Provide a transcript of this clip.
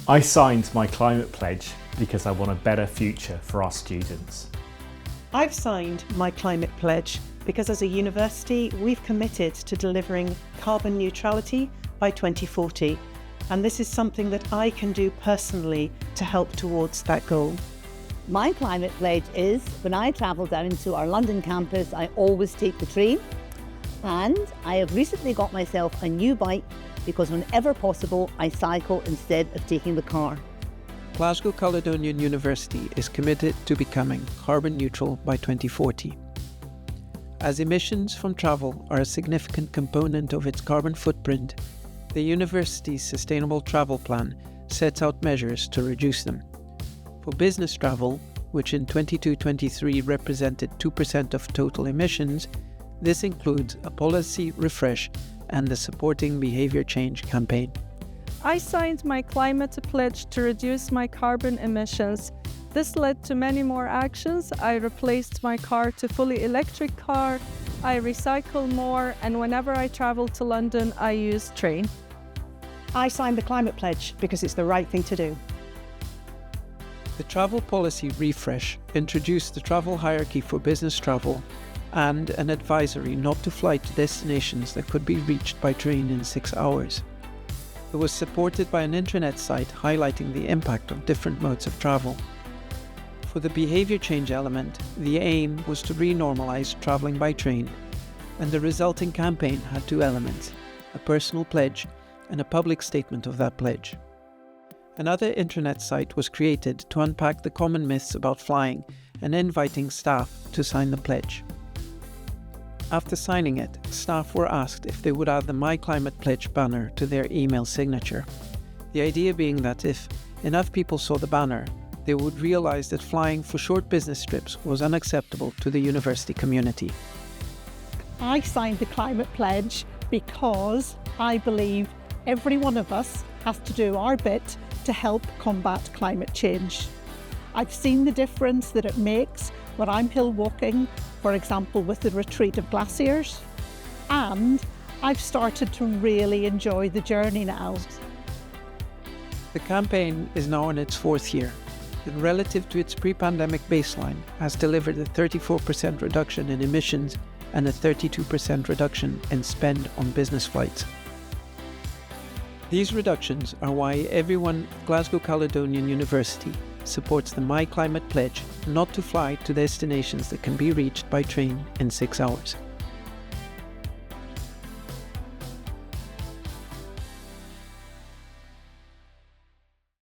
I signed my climate pledge because I want a better future for our students. I've signed my climate pledge because as a university we've committed to delivering carbon neutrality by 2040, and this is something that I can do personally to help towards that goal. My climate pledge is when I travel down to our London campus, I always take the train, and I have recently got myself a new bike because whenever possible I cycle instead of taking the car. Glasgow Caledonian University is committed to becoming carbon neutral by 2040. As emissions from travel are a significant component of its carbon footprint, the university's Sustainable Travel Plan sets out measures to reduce them. For business travel, which in 22-23 represented 2% of total emissions, this includes a policy refresh and the supporting behaviour change campaign. I signed my climate pledge to reduce my carbon emissions. This led to many more actions. I replaced my car to fully electric car, I recycle more, and whenever I travel to London, I use train. I signed the climate pledge because it's the right thing to do. The travel policy refresh introduced the travel hierarchy for business travel and an advisory not to fly to destinations that could be reached by train in 6 hours. It was supported by an intranet site highlighting the impact of different modes of travel. For the behaviour change element, the aim was to renormalise travelling by train, and the resulting campaign had 2 elements, a personal pledge and a public statement of that pledge. Another intranet site was created to unpack the common myths about flying and inviting staff to sign the pledge. After signing it, staff were asked if they would add the My Climate Pledge banner to their email signature. The idea being that if enough people saw the banner, they would realise that flying for short business trips was unacceptable to the university community. I signed the climate pledge because I believe every one of us has to do our bit to help combat climate change. I've seen the difference that it makes when I'm hill walking, for example with the retreat of glaciers, and I've started to really enjoy the journey now. The campaign is now in its 4th year, and relative to its pre-pandemic baseline has delivered a 34% reduction in emissions and a 32% reduction in spend on business flights. These reductions are why everyone at Glasgow Caledonian University supports the My Climate Pledge not to fly to destinations that can be reached by train in 6 hours.